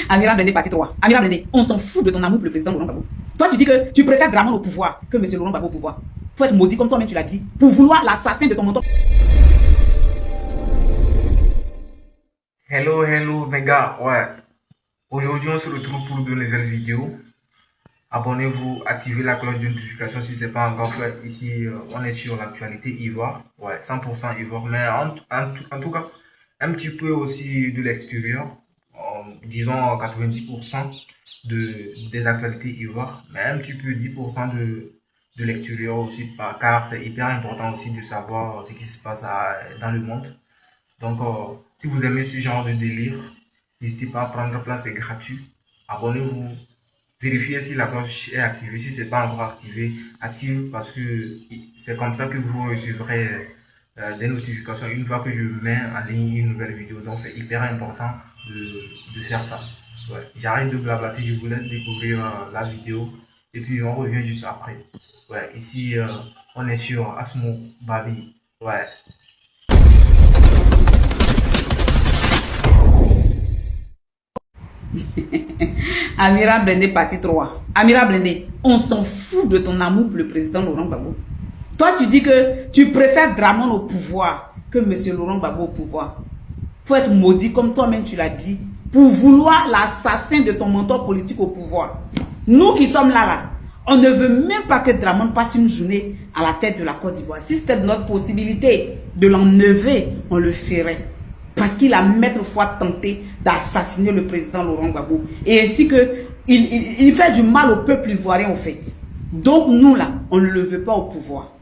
Amiral Blindé, partie 3. Amiral Blindé, on s'en fout de ton amour pour le président Laurent Gbagbo. Toi, tu dis que tu préfères Dramane au pouvoir que M. Laurent Gbagbo au pouvoir. Faut être maudit, comme toi-même tu l'as dit, pour vouloir l'assassin de ton mentor. Hello, hello, mes gars. Ouais. Aujourd'hui, on se retrouve pour de nouvelles vidéos. Abonnez-vous, activez la cloche de notification si ce n'est pas encore fait. Ici, on est sur l'actualité Ivoire. Ouais, 100% Ivoire. Mais en tout cas, un petit peu aussi de l'extérieur. Disons 90% des actualités Ivoire. Mais un petit peu 10% de l'extérieur aussi. Car c'est hyper important aussi de savoir ce qui se passe dans le monde. Donc, si vous aimez ce genre de délire, n'hésitez pas à prendre place, c'est gratuit. Abonnez-vous. Vérifiez si la cloche est activée. Si ce n'est pas encore activé, active parce que c'est comme ça que vous recevrez des notifications une fois que je mets en ligne une nouvelle vidéo. Donc c'est hyper important de faire ça. Ouais. J'arrête de blablater, je vous laisse découvrir la vidéo et puis on revient juste après. Ouais. Ici, on est sur Asmo Babi. Ouais. Amiral Blindé, partie 3. Amiral Blindé, on s'en fout de ton amour pour le président Laurent Gbagbo. Toi, tu dis que tu préfères Dramane au pouvoir que M. Laurent Gbagbo au pouvoir. Faut être maudit, comme toi-même tu l'as dit, pour vouloir l'assassin de ton mentor politique au pouvoir. Nous qui sommes là, on ne veut même pas que Dramane passe une journée à la tête de la Côte d'Ivoire. Si c'était notre possibilité de l'enlever, on le ferait. Parce qu'il a maintes fois tenté d'assassiner le président Laurent Gbagbo. Et ainsi que il fait du mal au peuple ivoirien en fait. Donc nous là, on ne le veut pas au pouvoir.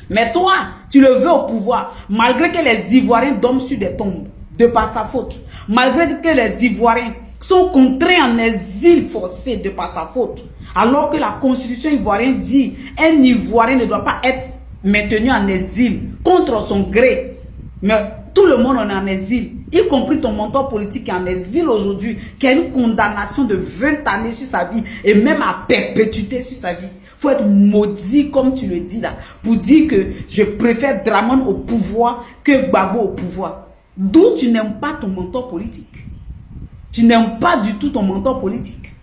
Mais toi, tu le veux au pouvoir, malgré que les Ivoiriens dorment sur des tombes, de par sa faute. Malgré que les Ivoiriens sont contraints en exil forcé de par sa faute. Alors que la constitution ivoirienne dit un Ivoirien ne doit pas être maintenu en exil contre son gré. Mais tout le monde en est en exil, y compris ton mentor politique qui est en exil aujourd'hui, qui a une condamnation de 20 années sur sa vie et même à perpétuité sur sa vie. Il faut être maudit, comme tu le dis là, pour dire que je préfère Dramane au pouvoir que Gbagbo au pouvoir. D'où tu n'aimes pas ton mentor politique. Tu n'aimes pas du tout ton mentor politique.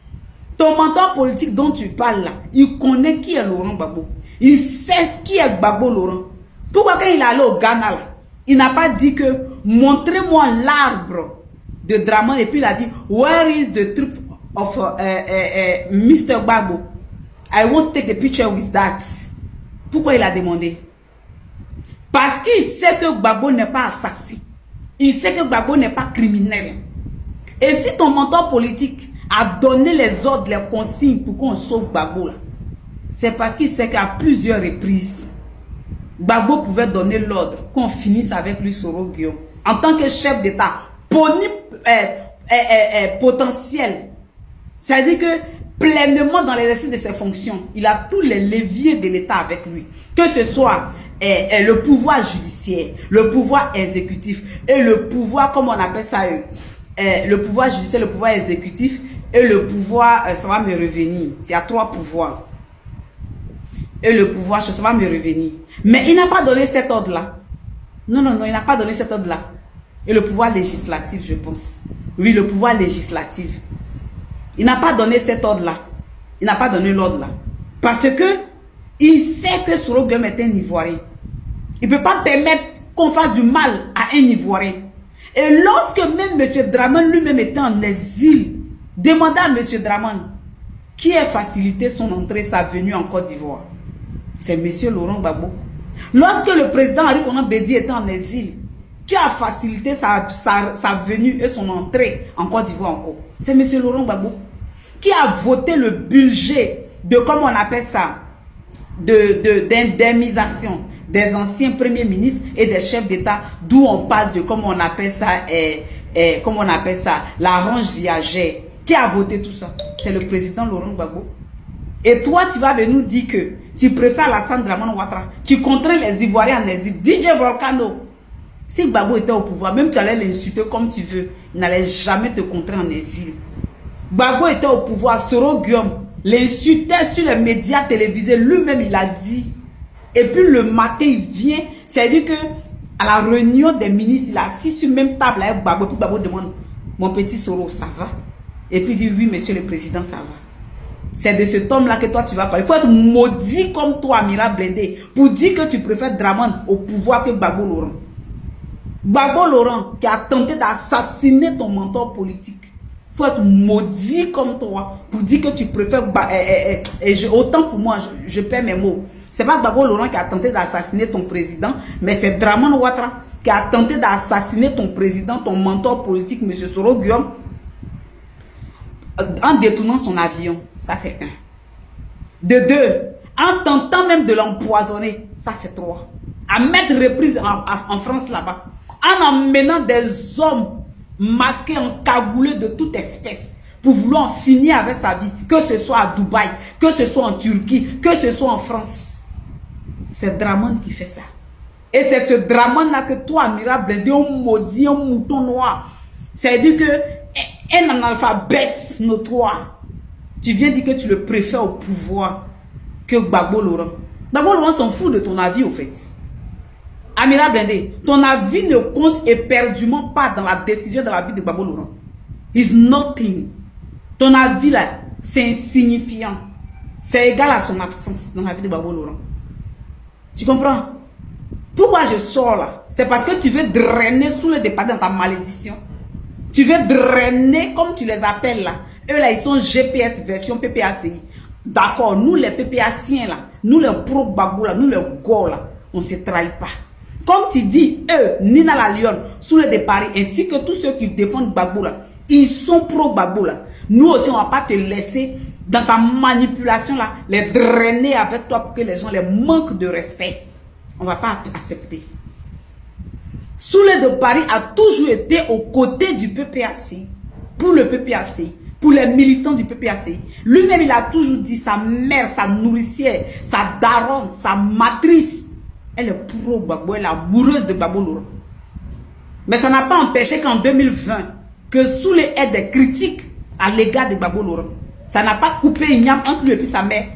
Ton mentor politique dont tu parles là, il connaît qui est Laurent Gbagbo. Il sait qui est Gbagbo Laurent. Pourquoi quand il est allé au Ghana là, il n'a pas dit que montrez-moi l'arbre de Dramane et puis il a dit where is the truth of Mr. Gbagbo? I won't take the picture with that. Pourquoi il a demandé? Parce qu'il sait que Gbagbo n'est pas assassin. Il sait que Gbagbo n'est pas criminel. Et si ton mentor politique a donné les ordres, les consignes pour qu'on sauve Gbagbo, c'est parce qu'il sait qu'à plusieurs reprises, Gbagbo pouvait donner l'ordre qu'on finisse avec lui Soro Guillaume. En tant que chef d'État potentiel. C'est-à-dire que pleinement dans l'exercice de ses fonctions, il a tous les leviers de l'État avec lui. Que ce soit le pouvoir judiciaire, le pouvoir exécutif et le pouvoir, comme on appelle ça, le pouvoir judiciaire, le pouvoir exécutif et le pouvoir, ça va me revenir. Il y a 3 pouvoirs. Et le pouvoir, ça va me revenir. Mais il n'a pas donné cet ordre-là. Non, non, non, il n'a pas donné cet ordre-là. Et le pouvoir législatif, je pense. Oui, le pouvoir législatif. Il n'a pas donné cet ordre-là. Il n'a pas donné l'ordre-là. Parce que il sait que Soro Guillaume est un Ivoirien. Il ne peut pas permettre qu'on fasse du mal à un Ivoirien. Et lorsque même M. Dramane lui-même était en exil, demandez à M. Dramane qui a facilité son entrée, sa venue en Côte d'Ivoire. C'est M. Laurent Gbagbo. Lorsque le président Henri Konan Bédié était en exil, qui a facilité sa venue et son entrée en Côte d'Ivoire encore? C'est M. Laurent Gbagbo. Qui a voté le budget de, comment on appelle ça, d'indemnisation des anciens premiers ministres et des chefs d'État, d'où on parle de, comment on appelle ça, la range viagère. Qui a voté tout ça? C'est le président Laurent Gbagbo. Et toi, tu vas venir nous dire que tu préfères Alassane Dramane Ouattara, qui contraint les Ivoiriens en exil. DJ Volcano. Si Gbagbo était au pouvoir, même tu allais l'insulter comme tu veux, il n'allait jamais te contraindre en exil. Gbagbo était au pouvoir, Soro Guillaume l'insultait sur les médias télévisés, lui-même il a dit. Et puis le matin, il vient, c'est-à-dire que à la réunion des ministres, il a assis sur même table avec Gbagbo, puis Gbagbo demande, mon petit Soro, ça va? Et puis il dit, oui, monsieur le président, ça va. C'est de cet homme-là que toi, tu vas parler. Il faut être maudit comme toi, Amira Blindé, pour dire que tu préfères Dramane au pouvoir que Gbagbo Laurent. Gbagbo Laurent, qui a tenté d'assassiner ton mentor politique. Il faut être maudit comme toi pour dire que tu préfères... autant pour moi, je perds mes mots. C'est pas Gbagbo Laurent qui a tenté d'assassiner ton président, mais c'est Dramane Ouattara qui a tenté d'assassiner ton président, ton mentor politique, M. Soro Guillaume, en détournant son avion. Ça, c'est un. De deux, en tentant même de l'empoisonner. Ça, c'est trois. À mettre reprise en France là-bas. En emmenant des hommes masqués, encagoulés de toute espèce pour vouloir en finir avec sa vie. Que ce soit à Dubaï, que ce soit en Turquie, que ce soit en France. C'est Dramane qui fait ça. Et c'est ce Dramane-là que toi, Amira Blindé, on maudit, un mouton noir. C'est-à-dire que un analphabète notoire, tu viens dire que tu le préfères au pouvoir que Gbagbo Laurent. Gbagbo Laurent s'en fout de ton avis, au fait. Amira Blindé, ton avis ne compte éperdument pas dans la décision de la vie de Gbagbo Laurent. It's nothing. Ton avis, là, c'est insignifiant. C'est égal à son absence dans la vie de Gbagbo Laurent. Tu comprends? Pourquoi je sors là? C'est parce que tu veux drainer sous le départ dans ta malédiction. Tu veux drainer, comme tu les appelles là. Eux là, ils sont GPS version PPACI. D'accord, nous les PPAciens là, nous les pro-Gbagbo là, nous les go là, on ne se trahit pas. Comme tu dis, eux, Nina la Lionne, sous le départ, ainsi que tous ceux qui défendent Gbagbo là, ils sont pro-Gbagbo là. Nous aussi, on ne va pas te laisser dans ta manipulation là, les drainer avec toi pour que les gens les manquent de respect. On ne va pas accepter. Soulé de Paris a toujours été aux côtés du PPAC, pour le PPAC, pour les militants du PPAC. Lui-même, il a toujours dit, sa mère, sa nourricière, sa daronne, sa matrice, elle est pro-Gbagbo, elle est amoureuse de Gbagbo Laurent. Mais ça n'a pas empêché qu'en 2020, que Soulé ait des critiques à l'égard de Gbagbo Laurent. Ça n'a pas coupé une yam entre lui et puis sa mère.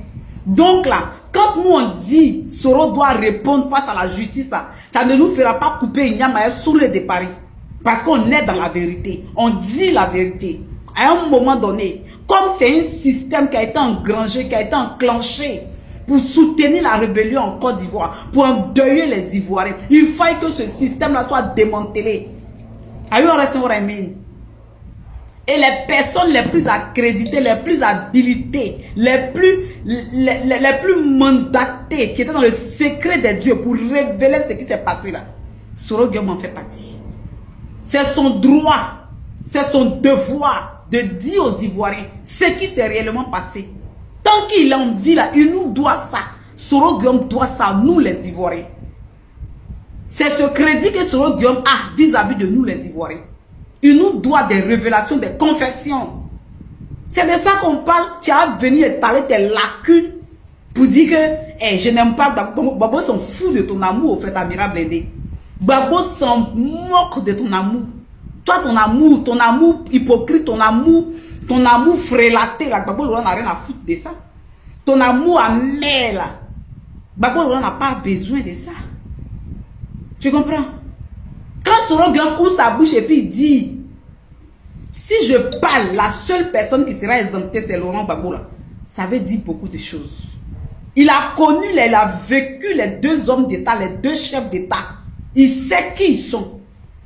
Donc là, quand nous on dit Soro doit répondre face à la justice, là, ça ne nous fera pas couper une yam sous le de Paris. Parce qu'on est dans la vérité. On dit la vérité. À un moment donné, comme c'est un système qui a été engrangé, qui a été enclenché pour soutenir la rébellion en Côte d'Ivoire, pour endeuiller les Ivoiriens, il faut que ce système-là soit démantelé. Are you understand what I mean? Et les personnes les plus accréditées, les plus habilitées, les plus mandatées, qui étaient dans le secret des dieux pour révéler ce qui s'est passé là, Soro Guillaume en fait partie. C'est son droit, c'est son devoir de dire aux Ivoiriens ce qui s'est réellement passé. Tant qu'il a envie là, il nous doit ça. Soro Guillaume doit ça à nous les Ivoiriens. C'est ce crédit que Soro Guillaume a vis-à-vis de nous les Ivoiriens. Il nous doit des révélations, des confessions. C'est de ça qu'on parle. Tu as venu étaler tes lacunes pour dire que je n'aime pas Gbagbo. Gbagbo s'en fout de ton amour, au fait, Amira Blindé. Gbagbo s'en moque de ton amour. Toi, ton amour hypocrite, ton amour frélaté, là, Gbagbo Laurent n'a rien à foutre de ça. Ton amour amer, là, Gbagbo Laurent n'a pas besoin de ça. Tu comprends? Quand Soro Guillaume ouvre sa bouche et puis il dit, si je parle, la seule personne qui sera exemptée, c'est Laurent Gbagbo là. Ça veut dire beaucoup de choses. Il a connu, il a vécu les deux hommes d'État, les deux chefs d'État. Il sait qui ils sont.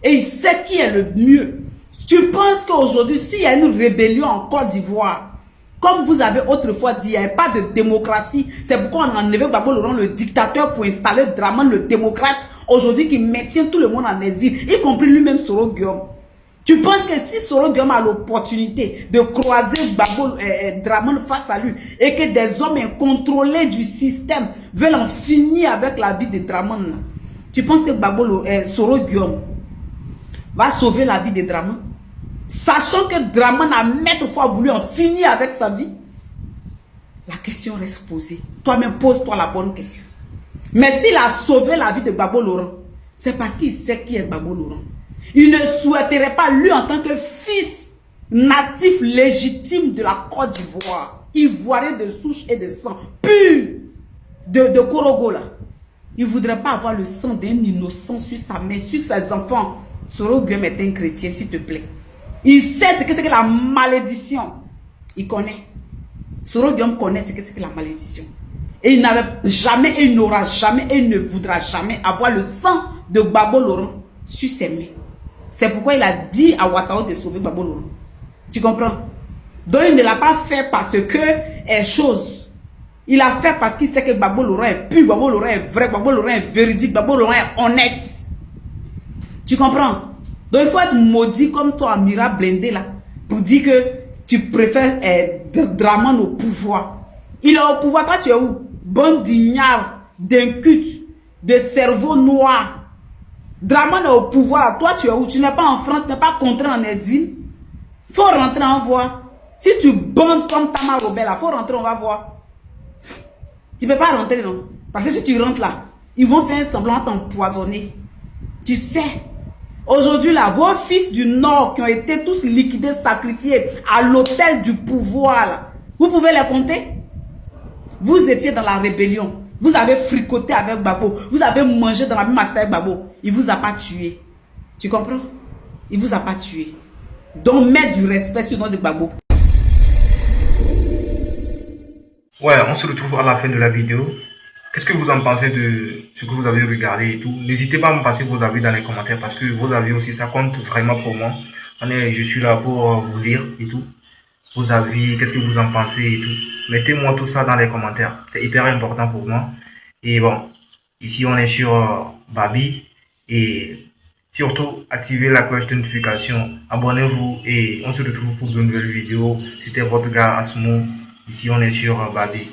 Et il sait qui est le mieux. Tu penses qu'aujourd'hui, s'il y a une rébellion en Côte d'Ivoire, comme vous avez autrefois dit, il n'y avait pas de démocratie. C'est pourquoi on a enlevé Gbagbo Laurent, le dictateur, pour installer Dramane, le démocrate, aujourd'hui qui maintient tout le monde en exil, y compris lui-même Soro Guillaume. Tu penses que si Soro Guillaume a l'opportunité de croiser Dramane face à lui et que des hommes incontrôlés du système veulent en finir avec la vie de Dramane, tu penses que Soro Guillaume va sauver la vie de Dramane? Sachant que Dramane a maintes fois voulu en finir avec sa vie, la question reste posée. Toi-même, pose-toi la bonne question. Mais s'il a sauvé la vie de Gbagbo Laurent, c'est parce qu'il sait qui est Gbagbo Laurent. Il ne souhaiterait pas, lui, en tant que fils natif légitime de la Côte d'Ivoire, ivoirien de souche et de sang, pur de Korogo, là. Il ne voudrait pas avoir le sang d'un innocent sur sa main, sur ses enfants. Soro Guillaume est un chrétien, s'il te plaît. Il sait ce que c'est que la malédiction. Il connaît. Soro Guillaume connaît ce que c'est que la malédiction. Et il n'avait jamais, et il n'aura jamais, et il ne voudra jamais avoir le sang de Gbagbo Laurent sur ses mains. C'est pourquoi il a dit à Ouattara de sauver Gbagbo Laurent. Tu comprends? Donc il ne l'a pas fait parce que est chose. Il a fait parce qu'il sait que Gbagbo Laurent est pur, Gbagbo Laurent est vrai, Gbagbo Laurent est véridique, Gbagbo Laurent est honnête. Tu comprends? Donc il faut être maudit comme toi, Amira Blindé là, pour dire que tu préfères Dramane au pouvoir. Il est au pouvoir, toi tu es où? Bande d'ignards, d'incultes, de cerveau noir. Dramane est au pouvoir, toi tu es où? Tu n'es pas en France, tu n'es pas contraint en exil. Il faut rentrer, en voir. Si tu bandes comme Tama Robert là, il faut rentrer, on va voir. Tu ne peux pas rentrer, non? Parce que si tu rentres là, ils vont faire un semblant de t'empoisonner. Tu sais. Aujourd'hui là, vos fils du Nord qui ont été tous liquidés, sacrifiés à l'autel du pouvoir là, vous pouvez les compter? Vous étiez dans la rébellion. Vous avez fricoté avec Gbagbo. Vous avez mangé dans la même assiette avec Gbagbo. Il ne vous a pas tué. Tu comprends? Il ne vous a pas tué. Donc, mets du respect sur le nom de Gbagbo. Ouais, on se retrouve à la fin de la vidéo. Qu'est-ce que vous en pensez de ce que vous avez regardé et tout? N'hésitez pas à me passer vos avis dans les commentaires parce que vos avis aussi, ça compte vraiment pour moi. Je suis là pour vous lire et tout. Vos avis, qu'est-ce que vous en pensez et tout. Mettez-moi tout ça dans les commentaires. C'est hyper important pour moi. Et bon, ici on est sur Babi. Et surtout, activez la cloche de notification. Abonnez-vous et on se retrouve pour de nouvelles vidéos. C'était votre gars Asmo. Ici on est sur Babi.